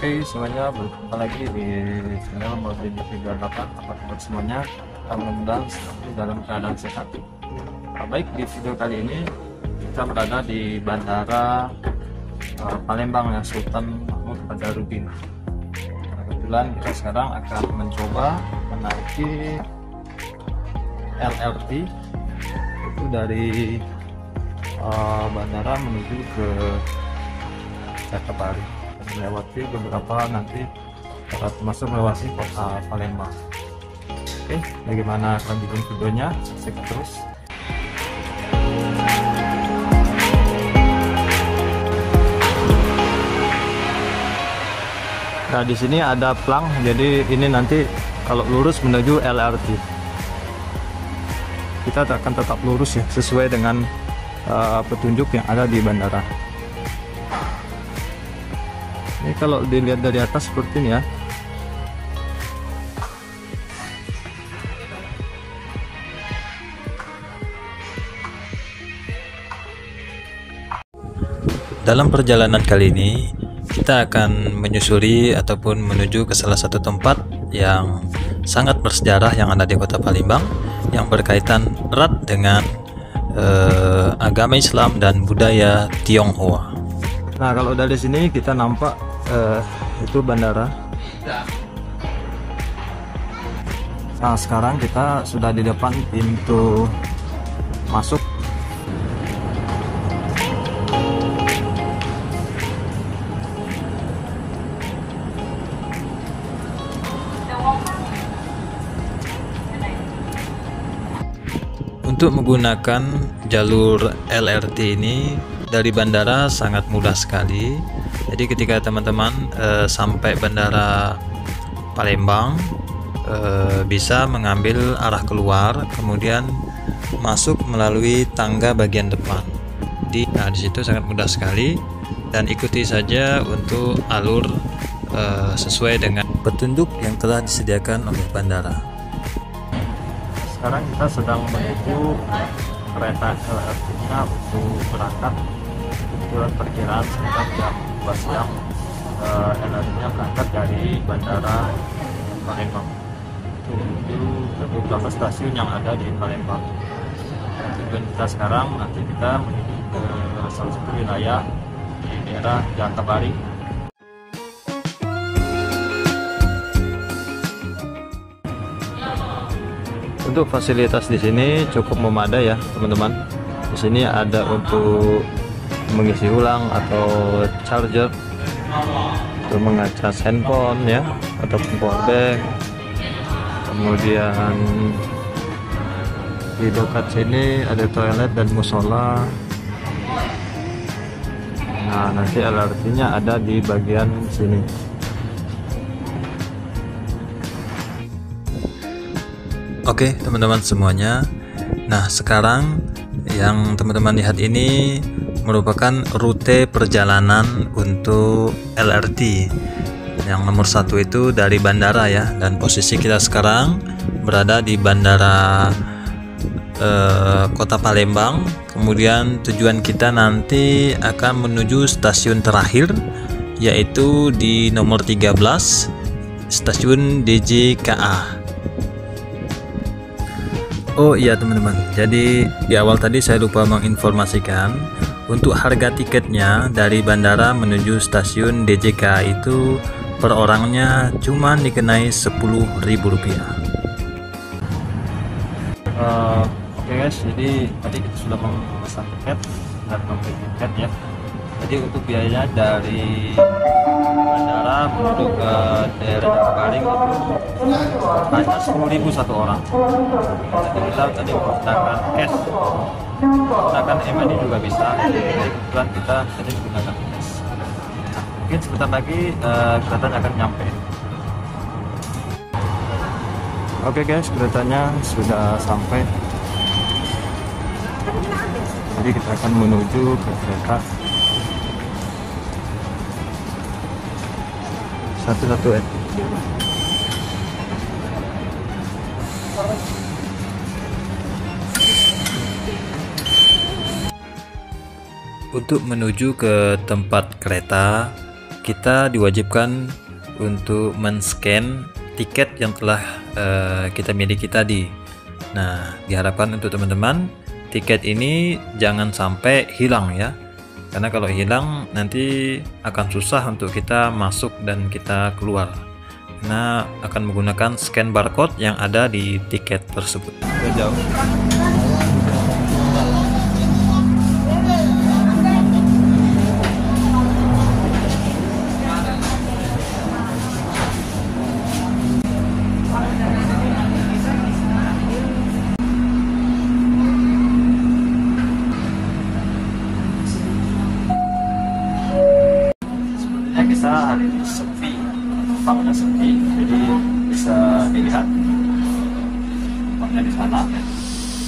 Oke semuanya, berjumpa lagi di channel Mobil 38. Apa kabar semuanya? Alhamdulillah dalam keadaan sehat. Baik, di video kali ini kita berada di Bandara Palembang ya, Sultan Mahmud Badarudin. Kebetulan kita sekarang akan mencoba menaiki LRT itu dari bandara menuju ke Jakabaring, melewati beberapa nanti termasuk melewati kota Palembang. Oke, bagaimana kelanjutan videonya? Saksikan terus. Nah, di sini ada plang, jadi ini nanti kalau lurus menuju LRT. Kita akan tetap lurus ya, sesuai dengan petunjuk yang ada di bandara. Ini kalau dilihat dari atas seperti ini ya. Dalam perjalanan kali ini kita akan menyusuri ataupun menuju ke salah satu tempat yang sangat bersejarah yang ada di kota Palembang, yang berkaitan erat dengan agama Islam dan budaya Tionghoa. Nah, kalau dari sini kita nampak itu bandara. Nah, sekarang kita sudah di depan pintu masuk. Untuk menggunakan jalur LRT ini dari bandara sangat mudah sekali. Jadi ketika teman-teman sampai bandara Palembang, bisa mengambil arah keluar, kemudian masuk melalui tangga bagian depan. Nah, di situ sangat mudah sekali, dan ikuti saja untuk alur sesuai dengan petunjuk yang telah disediakan oleh bandara. Sekarang kita sedang menuju kereta LRT-nya untuk berangkat. Kebetulan perkiraan sekitar jam 2 siang LRT-nya berangkat dari bandara Palembang menuju ke beberapa stasiun yang ada di Palembang. Tujuan kita sekarang, nanti kita menuju ke salah satu wilayah di daerah Jakabaring. Untuk fasilitas di sini cukup memadai ya teman-teman. Di sini ada untuk mengisi ulang atau charger, untuk mengacas handphone ya, ataupun powerbank. Kemudian di dekat sini ada toilet dan musola. Nah, nanti LRT-nya ada di bagian sini. Oke teman-teman semuanya, nah sekarang yang teman-teman lihat ini merupakan rute perjalanan untuk LRT. Yang nomor 1 itu dari bandara ya, dan posisi kita sekarang berada di bandara kota Palembang. Kemudian tujuan kita nanti akan menuju stasiun terakhir, yaitu di nomor 13, stasiun DJKA. Oh iya teman-teman, jadi di awal tadi saya lupa menginformasikan untuk harga tiketnya dari bandara menuju stasiun DJK itu per orangnya cuma dikenai Rp10.000. Oke guys, jadi tadi kita sudah memesan tiket dan membeli tiket ya. Jadi untuk biayanya dari bandara menuju ke daerah Jakabaring itu hanya Rp10.000 satu orang. Jadi kita tadi menggunakan cash, menggunakan e-money juga bisa. Kebetulan kita tadi menggunakan cash. Nah, mungkin sebentar lagi keretanya akan nyampe. Oke guys, keretanya sudah sampai. Jadi kita akan menuju ke kereta. Satu-satu ya. Untuk menuju ke tempat kereta kita diwajibkan untuk men-scan tiket yang telah kita miliki tadi. Nah, diharapkan untuk teman-teman tiket ini jangan sampai hilang ya, karena kalau hilang nanti akan susah untuk kita masuk dan kita keluar, karena akan menggunakan scan barcode yang ada di tiket tersebut. Jauh. Bisa sepi, tempatnya sepi, jadi bisa dilihat tempatnya di sana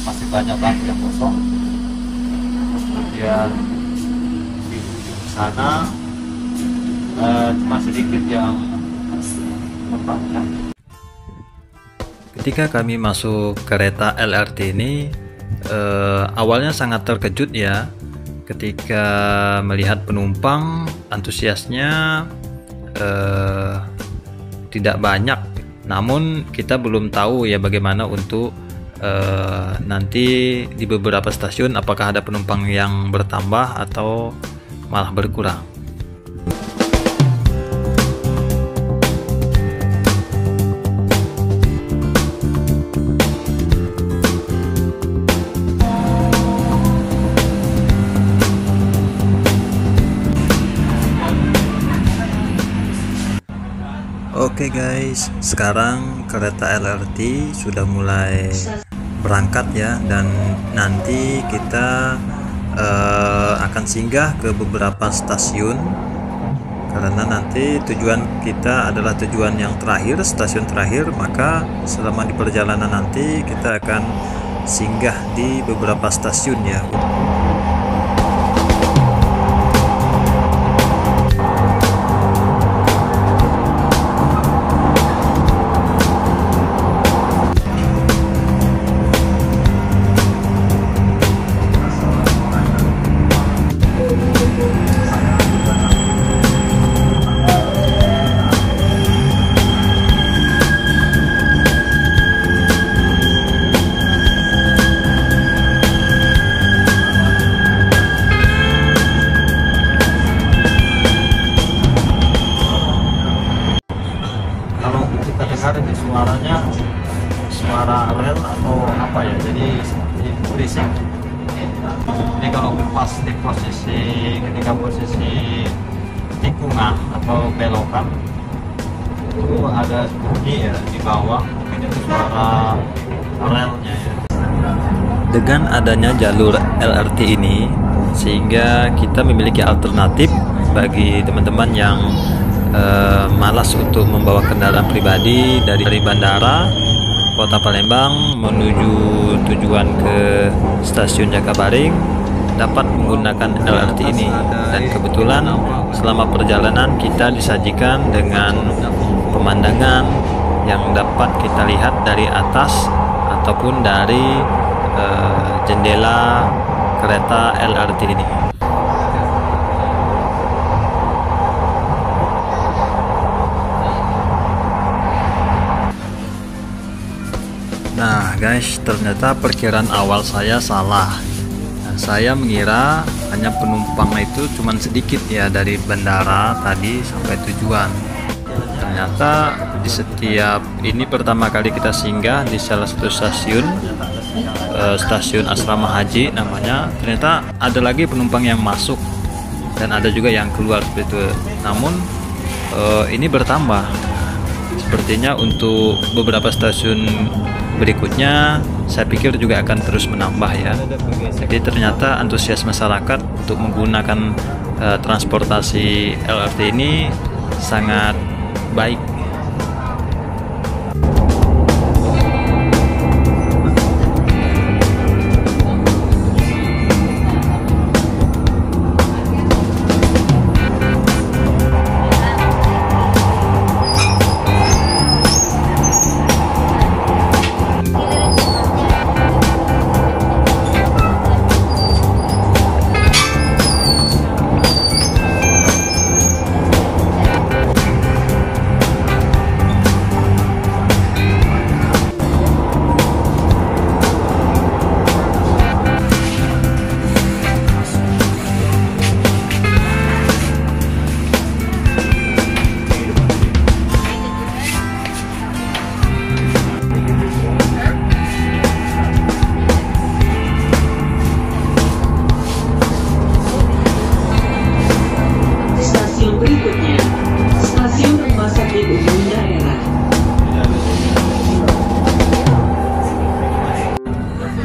masih banyak banget yang kosong. Kemudian di ujung sana cuma sedikit yang tempatnya. Ketika kami masuk kereta LRT ini, awalnya sangat terkejut ya, ketika melihat penumpang antusiasnya tidak banyak. Namun kita belum tahu ya bagaimana untuk nanti di beberapa stasiun apakah ada penumpang yang bertambah atau malah berkurang. Oke guys, sekarang kereta LRT sudah mulai berangkat ya, dan nanti kita akan singgah ke beberapa stasiun, karena nanti tujuan kita adalah tujuan yang terakhir, stasiun terakhir. Maka selama di perjalanan nanti kita akan singgah di beberapa stasiun ya. Ini suaranya suara rel atau apa ya, jadi seperti berisik. Jadi kalau pas di posisi, ketika posisi tikungan atau belokan itu ada bunyi ya di bawah, mungkin itu suara relnya ya. Dengan adanya jalur LRT ini, sehingga kita memiliki alternatif bagi teman-teman yang malas untuk membawa kendaraan pribadi dari bandara Kota Palembang menuju tujuan ke stasiun Jakabaring, dapat menggunakan LRT ini. Dan kebetulan selama perjalanan kita disajikan dengan pemandangan yang dapat kita lihat dari atas ataupun dari jendela kereta LRT ini. Nah guys, ternyata perkiraan awal saya salah. Nah, saya mengira hanya penumpang itu cuma sedikit ya dari bandara tadi sampai tujuan. Ternyata di setiap ini pertama kali kita singgah di salah satu stasiun, stasiun Asrama Haji namanya. Ternyata ada lagi penumpang yang masuk dan ada juga yang keluar seperti itu. Namun ini bertambah. Sepertinya untuk beberapa stasiun berikutnya saya pikir juga akan terus menambah ya. Jadi ternyata antusias masyarakat untuk menggunakan transportasi LRT ini sangat baik.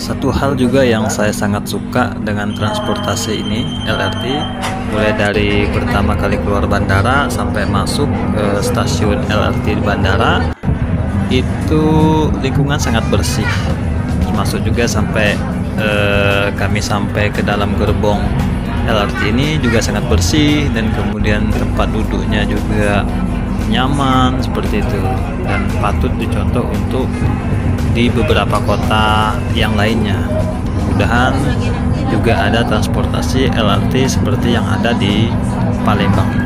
Satu hal juga yang saya sangat suka dengan transportasi ini, LRT, mulai dari pertama kali keluar bandara sampai masuk ke stasiun LRT di bandara, itu lingkungan sangat bersih. Termasuk juga sampai kami sampai ke dalam gerbong LRT ini juga sangat bersih, dan kemudian tempat duduknya juga nyaman seperti itu, dan patut dicontoh untuk di beberapa kota yang lainnya. Mudah-mudahan juga ada transportasi LRT seperti yang ada di Palembang.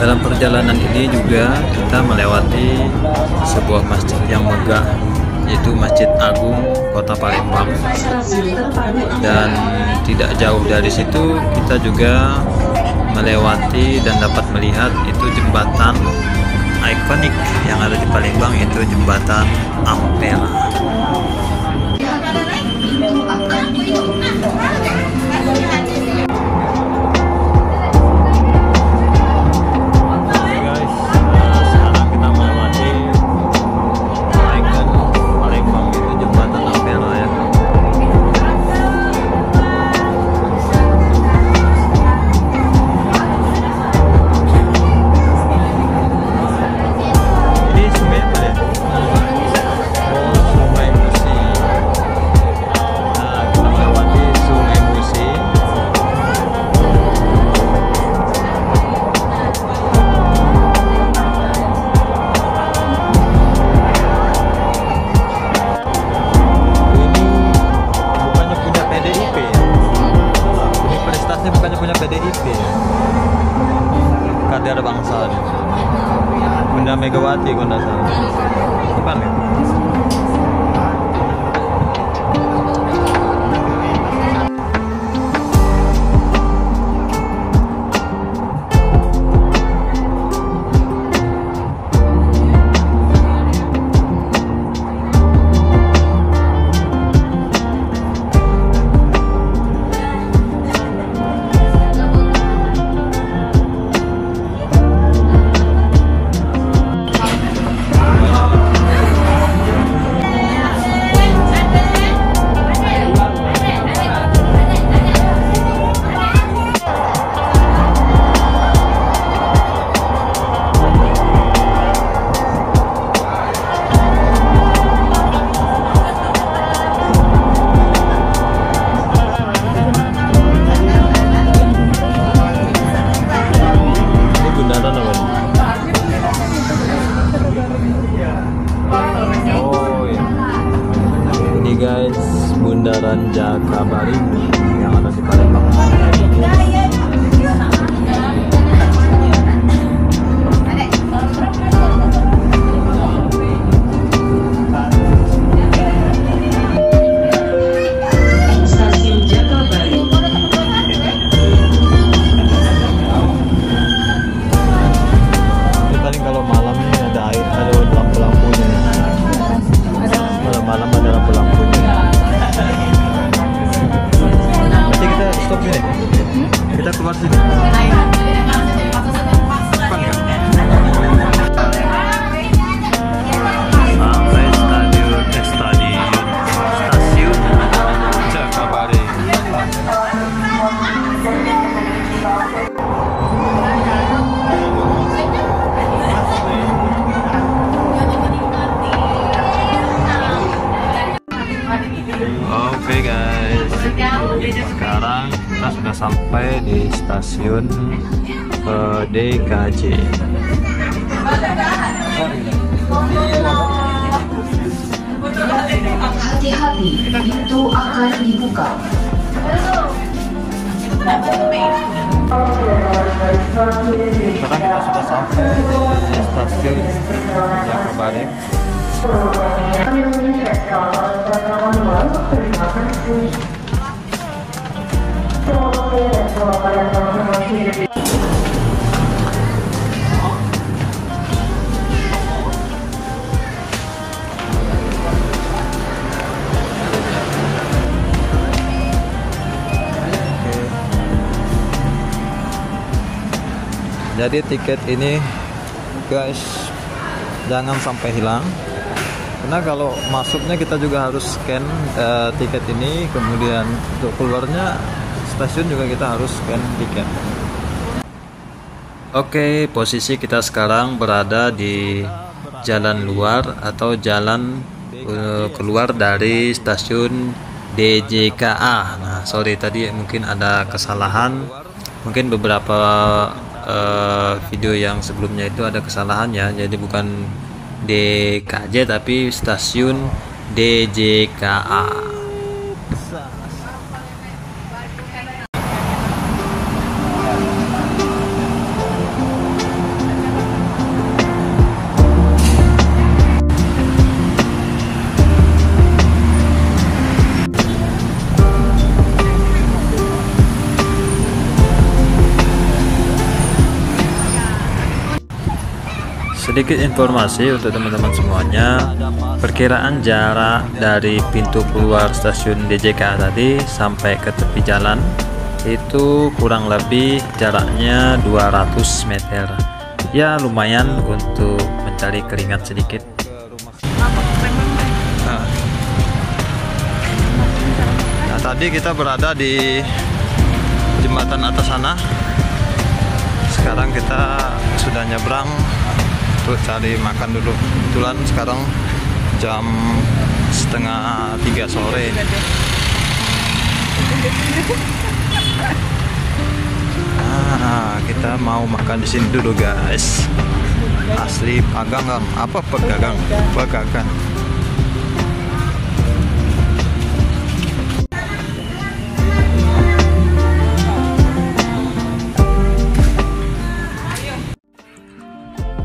Dalam perjalanan ini juga kita melewati sebuah masjid yang megah, yaitu Masjid Agung Kota Palembang. Dan tidak jauh dari situ kita juga melewati dan dapat melihat itu jembatan ikonik yang ada di Palembang, yaitu Jembatan Ampera. Kader bangsa Bunda Megawati kalau tidak salah. Bukan ya? kita keluar sini. Bukan ya? Sampai stasiun Jakabaring. Oke guys, sekarang kita sudah sampai di stasiun DKJ. Hati-hati, pintu akan dibuka. Sekarang kita sudah sampai di stasiun Jakabaring. Jadi tiket ini guys jangan sampai hilang, karena kalau masuknya kita juga harus scan tiket ini, kemudian untuk keluarnya stasiun juga kita harus scan tiket. Oke, posisi kita sekarang berada di jalan luar atau jalan keluar dari stasiun DJKA. Nah sorry tadi mungkin ada kesalahan, mungkin beberapa video yang sebelumnya itu ada kesalahannya, jadi bukan DKJ tapi stasiun DJKA. Sedikit informasi untuk teman-teman semuanya, perkiraan jarak dari pintu keluar stasiun DJKA tadi sampai ke tepi jalan itu kurang lebih jaraknya 200 meter. Ya lumayan untuk mencari keringat sedikit. Nah, tadi kita berada di jembatan atas sana. Sekarang kita sudah nyebrang untuk cari makan dulu. Kebetulan sekarang jam 2:30 sore. Kita mau makan di sini dulu guys. Asli Pagagang, apa Pegagang? Pegagan.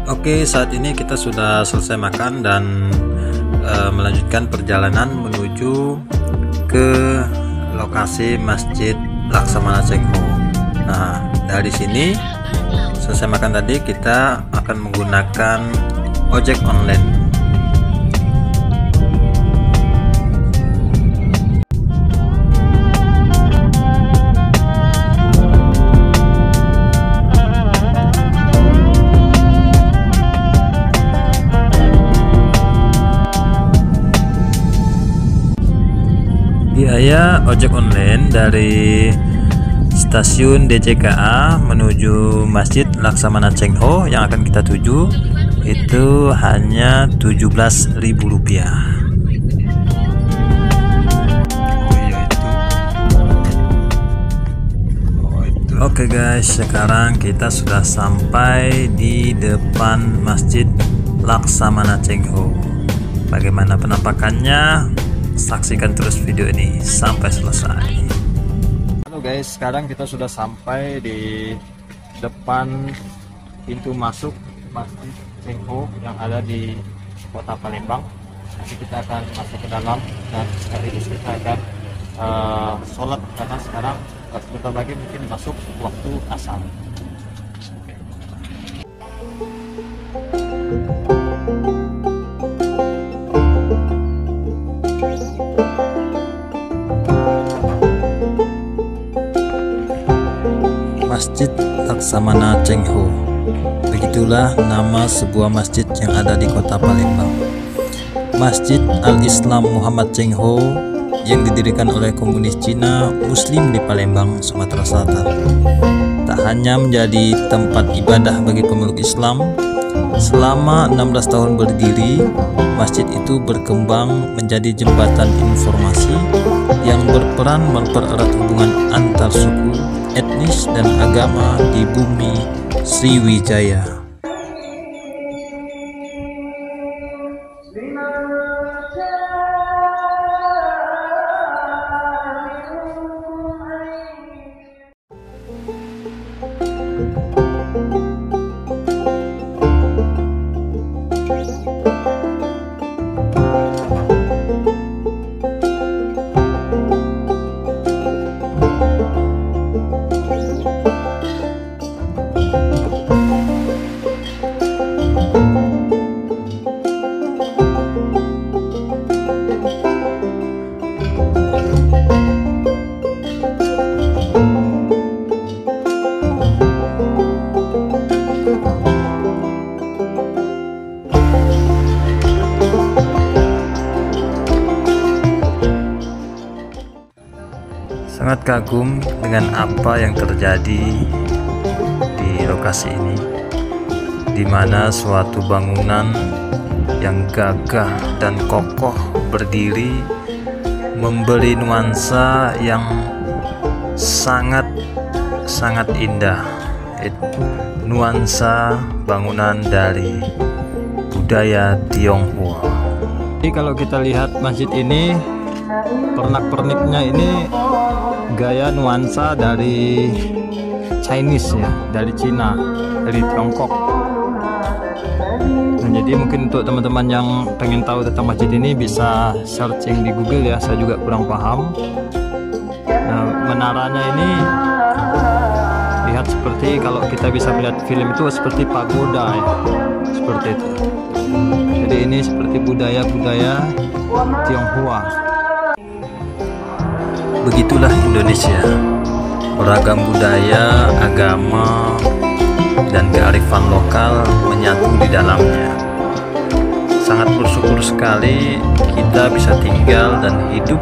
Oke, saat ini kita sudah selesai makan dan melanjutkan perjalanan menuju ke lokasi Masjid Laksamana Cengho. Nah, dari sini selesai makan tadi kita akan menggunakan ojek online. Biaya ojek online dari stasiun DJKA menuju Masjid Laksamana Cengho yang akan kita tuju itu hanya Rp17.000. Oke guys, sekarang kita sudah sampai di depan Masjid Laksamana Cengho. Bagaimana penampakannya? Saksikan terus video ini sampai selesai. Halo guys, sekarang kita sudah sampai di depan pintu masuk Masjid Cengho yang ada di Kota Palembang. Nanti kita akan masuk ke dalam dan sekaligus kita akan sholat, karena sekarang sebentar lagi mungkin masuk waktu asar. Masjid Laksamana Cheng Ho. Begitulah nama sebuah masjid yang ada di kota Palembang. Masjid Al-Islam Muhammad Cheng Ho yang didirikan oleh komunis Cina Muslim di Palembang, Sumatera Selatan. Tak hanya menjadi tempat ibadah bagi pemeluk Islam, selama 16 tahun berdiri, masjid itu berkembang menjadi jembatan informasi yang berperan mempererat hubungan antar suku, etnis, dan agama di bumi Sriwijaya. Sangat kagum dengan apa yang terjadi di lokasi ini, di mana suatu bangunan yang gagah dan kokoh berdiri memberi nuansa yang sangat indah. Nuansa bangunan dari budaya Tionghoa. Jadi kalau kita lihat masjid ini, pernak-perniknya ini gaya nuansa dari Chinese ya, dari Cina, dari Tiongkok. Nah, jadi mungkin untuk teman-teman yang pengen tahu tentang masjid ini bisa searching di Google ya, saya juga kurang paham. Nah, menaranya ini lihat seperti kalau kita bisa melihat film itu seperti pagoda ya, seperti itu. Jadi ini seperti budaya-budaya Tionghoa. Begitulah Indonesia, beragam budaya, agama, dan kearifan lokal menyatu di dalamnya. Sangat bersyukur sekali kita bisa tinggal dan hidup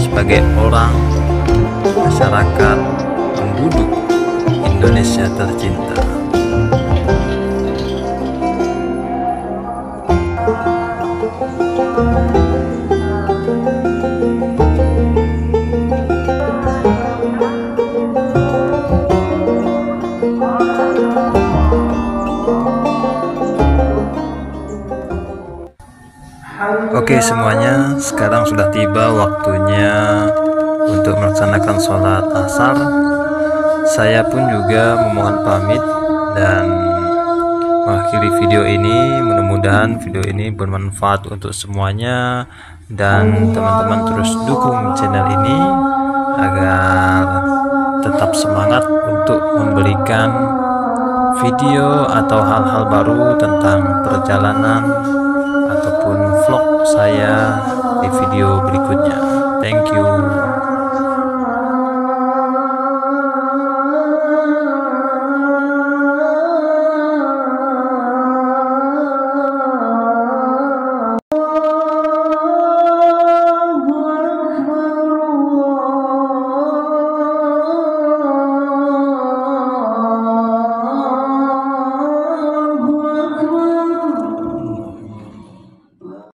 sebagai orang, masyarakat, penduduk Indonesia tercinta. Oke semuanya, sekarang sudah tiba waktunya untuk melaksanakan sholat asar. Saya pun juga memohon pamit dan mengakhiri video ini. Mudah-mudahan video ini bermanfaat untuk semuanya, dan teman-teman terus dukung channel ini agar tetap semangat untuk memberikan video atau hal-hal baru tentang perjalanan ataupun vlog saya di video berikutnya. Thank you.